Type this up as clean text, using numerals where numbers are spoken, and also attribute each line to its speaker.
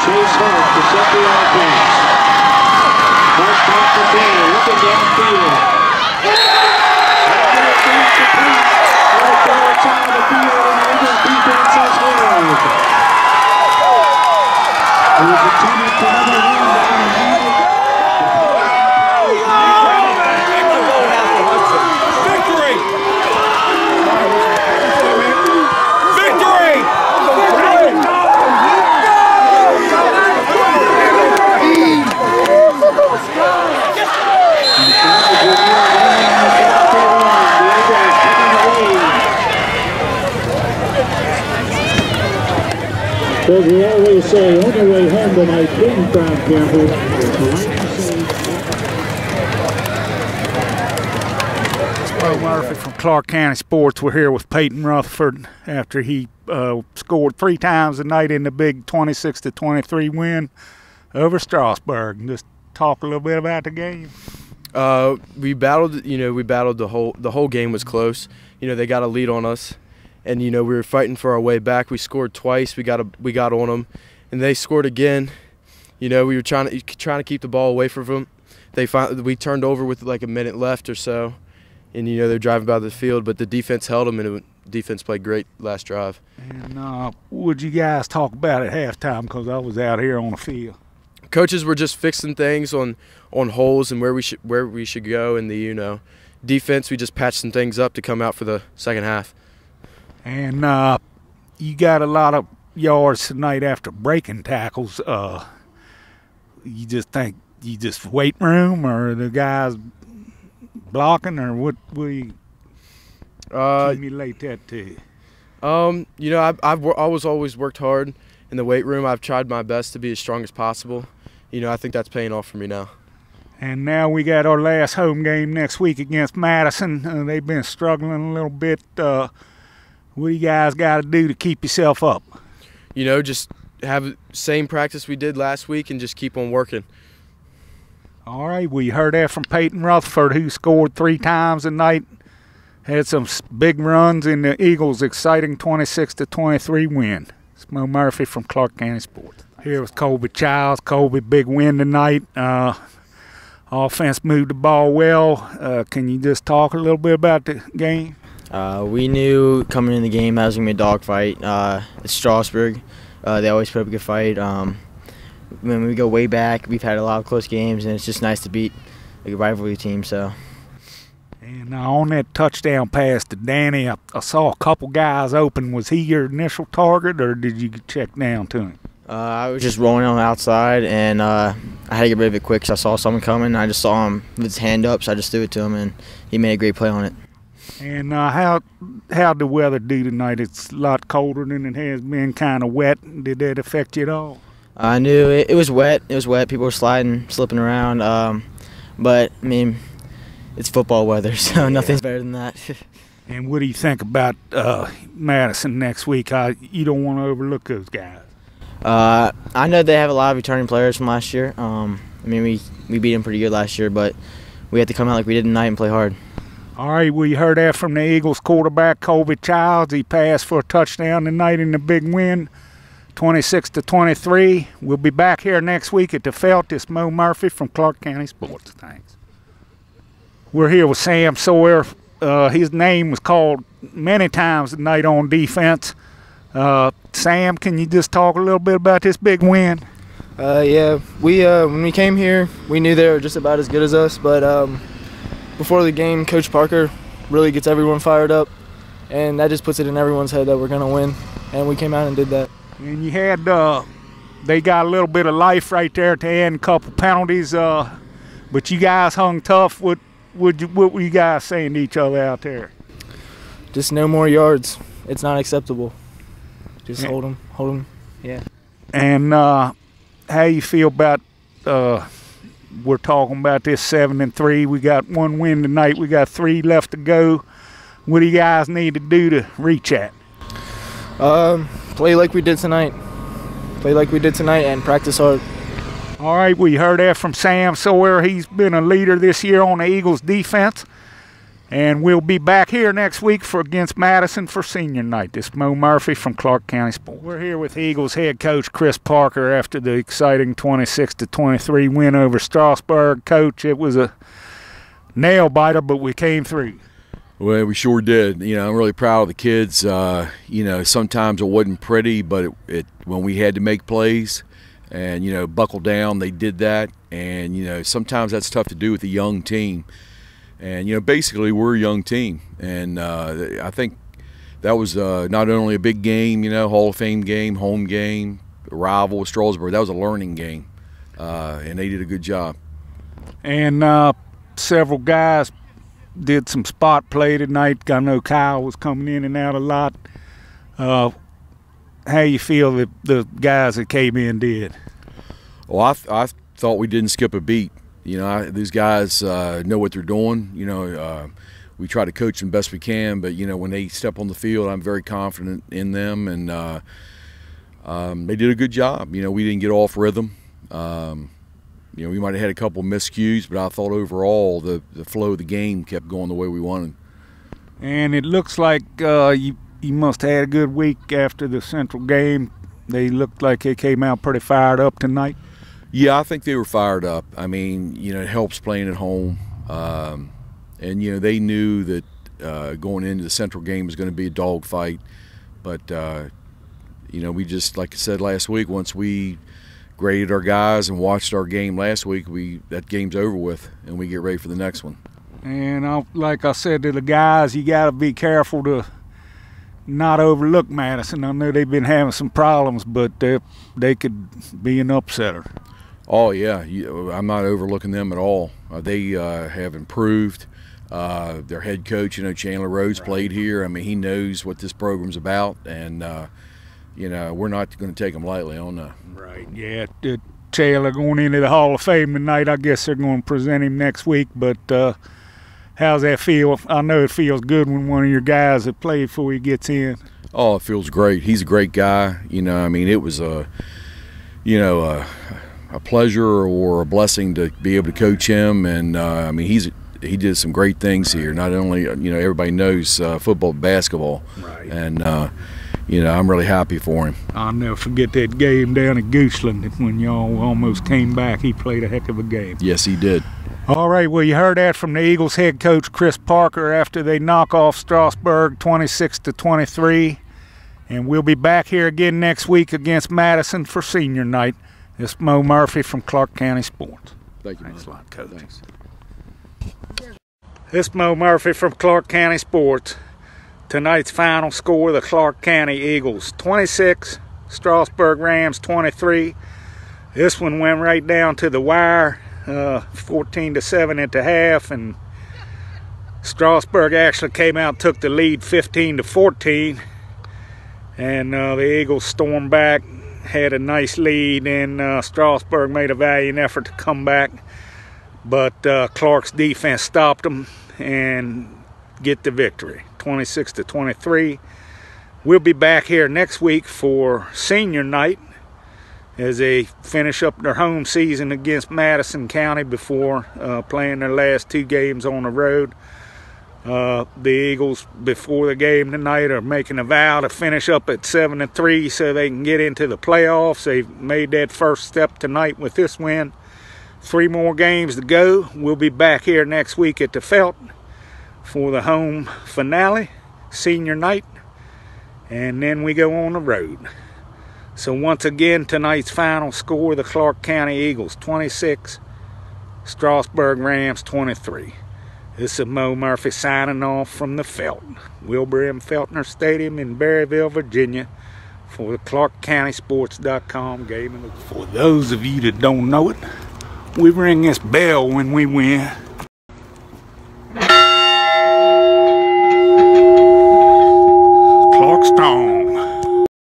Speaker 1: Chase Hart to set the offense. First pass to Taylor, looking downfield. Right there inside the field, and the Eagles defense has held. There's a 2 for another run. As we always say, on the way home tonight, King Crown Campbell.
Speaker 2: Murphy from Clarke County Sports. We're here with Peyton Rutherford after he scored 3 times tonight in the big 26-23 win over Strasburg. Just talk a little bit about the game.
Speaker 3: We battled. We battled the whole game was close. They got a lead on us. And we were fighting for our way back. We scored twice. We got on them, and they scored again. We were trying to keep the ball away from them. We turned over with like a minute left or so, and they're driving by the field. But the defense held them, and the defense played great last drive.
Speaker 2: And what'd you guys talk about at halftime? Because I was out here on the field.
Speaker 3: Coaches were just fixing things on holes and where we should go, and the defense we just patched some things up to come out for the second half.
Speaker 2: And you got a lot of yards tonight after breaking tackles. You just think you just weight room, or the guys blocking, or what will you accumulate that to?
Speaker 3: I've always worked hard in the weight room. I've tried my best to be as strong as possible. I think that's paying off for me now.
Speaker 2: And now we got our last home game next week against Madison. They've been struggling a little bit. What do you guys got to do to keep yourself up?
Speaker 3: Just have the same practice we did last week and just keep on working.
Speaker 2: All right, well, you heard that from Peyton Rutherford, who scored 3 times tonight. Had some big runs in the Eagles' exciting 26-23 win. It's Mo Murphy from Clarke County Sports. Here with Colby Childs. Colby, big win tonight. Offense moved the ball well. Can you just talk a little bit about the game?
Speaker 4: We knew coming in the game that was going to be a dogfight. It's Strasburg. They always put up a good fight. When we go way back, we've had a lot of close games, and it's just nice to beat a rivalry team.
Speaker 2: And on that touchdown pass to Danny, I saw a couple guys open. Was he your initial target, or did you check down to him?
Speaker 4: I was just rolling on the outside, and I had to get rid of it quick because I saw someone coming. I just saw him with his hand up, so I just threw it to him, and he made a great play on it.
Speaker 2: And how'd the weather do tonight? It's a lot colder than it has been, kind of wet. Did that affect you at all?
Speaker 4: I knew it was wet. It was wet. People were sliding, slipping around. But, I mean, it's football weather, so nothing's better than that.
Speaker 2: And what do you think about Madison next week? You don't want to overlook those guys.
Speaker 4: I know they have a lot of returning players from last year. I mean, we beat them pretty good last year, but we had to come out like we did tonight and play hard.
Speaker 2: All right, well, you heard that from the Eagles quarterback, Colby Childs. He passed for a touchdown tonight in the big win, 26-23. We'll be back here next week at the Felt. It's Mo Murphy from Clarke County Sports. Thanks. We're here with Sam Sawyer. His name was called many times tonight on defense. Sam, can you just talk a little bit about this big win?
Speaker 5: Yeah, when we came here, we knew they were just about as good as us, but before the game, Coach Parker really gets everyone fired up, and that just puts it in everyone's head that we're going to win, and we came out and did that.
Speaker 2: And you had, they got a little bit of life right there at the end, a couple penalties, but you guys hung tough. What were you guys saying to each other out there?
Speaker 5: Just no more yards. It's not acceptable. Just hold them, yeah.
Speaker 2: And how you feel about we're talking about this 7-3. We got 1 win tonight. We got 3 left to go. What do you guys need to do to reach that?
Speaker 5: Play like we did tonight. Play like we did tonight and practice hard.
Speaker 2: All right, we heard that from Sam Sawyer. He's been a leader this year on the Eagles defense. And we'll be back here next week against Madison for senior night. This is Mo Murphy from Clarke County Sports. We're here with Eagles head coach Chris Parker after the exciting 26-23 win over Strasburg. Coach, it was a nail biter, but we came through.
Speaker 6: Well, we sure did. You know, I'm really proud of the kids. You know, sometimes it wasn't pretty, but when we had to make plays and, you know, buckle down, they did that. And, you know, sometimes that's tough to do with a young team. And, you know, basically we're a young team. And I think that was not only a big game, you know, Hall of Fame game, home game, rival with Strasburg. That was a learning game. And they did a good job. And
Speaker 2: several guys did some spot play tonight. I know Kyle was coming in and out a lot. How you feel that the guys that came in did?
Speaker 6: Well, I thought we didn't skip a beat. You know, these guys know what they're doing. You know, we try to coach them best we can, but, you know, when they step on the field, I'm very confident in them, and they did a good job. You know, we didn't get off rhythm. You know, we might have had a couple miscues, but I thought overall the flow of the game kept going the way we wanted.
Speaker 2: And it looks like you must have had a good week after the Central game. They looked like they came out pretty fired up tonight.
Speaker 6: Yeah, I think they were fired up. I mean, you know, it helps playing at home. And, you know, they knew that going into the Central game was going to be a dogfight. But, you know, we just, like I said last week, once we graded our guys and watched our game last week, that game's over with, and we get ready for the next one.
Speaker 2: And like I said to the guys, you got to be careful to not overlook Madison. I know they've been having some problems, but they could be an upsetter.
Speaker 6: Oh, yeah. I'm not overlooking them at all. They have improved. Their head coach, you know, Chandler Rhodes, played here. I mean, he knows what this program's about, and, you know, we're not going to take them lightly on that.
Speaker 2: Right, yeah. Chandler going into the Hall of Fame tonight. I guess they're going to present him next week, but how's that feel? I know it feels good when one of your guys that played before he gets in.
Speaker 6: Oh, it feels great. He's a great guy. You know, I mean, it was a pleasure or a blessing to be able to coach him, and I mean, he did some great things here. Not only, you know, everybody knows football, basketball,
Speaker 2: right,
Speaker 6: and you know, I'm really happy for him.
Speaker 2: I'll never forget that game down at Goochland when y'all almost came back. He played a heck of a game.
Speaker 6: Yes, he did.
Speaker 2: All right, well, you heard that from the Eagles head coach Chris Parker after they knock off Strasburg 26-23. And we'll be back here again next week against Madison for senior night. This is Mo Murphy from Clarke County Sports.
Speaker 6: Thank you.
Speaker 2: Thanks a lot, Coach.
Speaker 6: Thanks.
Speaker 2: This is Mo Murphy from Clarke County Sports. Tonight's final score, the Clarke County Eagles 26, Strasburg Rams 23. This one went right down to the wire, 14-7 at the half, and Strasburg actually came out and took the lead 15-14. And the Eagles stormed back, had a nice lead, and Strasburg made a valiant effort to come back. But Clarke's defense stopped them and get the victory, 26-23. We'll be back here next week for senior night as they finish up their home season against Madison County before playing their last two games on the road. The Eagles, before the game tonight, are making a vow to finish up at 7-3 so they can get into the playoffs. They've made that first step tonight with this win. 3 more games to go. We'll be back here next week at the Felt for the home finale, senior night, and then we go on the road. So once again, tonight's final score, the Clarke County Eagles 26, Strasburg Rams 23. This is Mo Murphy signing off from the Felt, Wilbur M. Feltner Stadium in Berryville, Virginia, for the ClarkeCountySports.com game. For those of you that don't know it, we ring this bell when we win.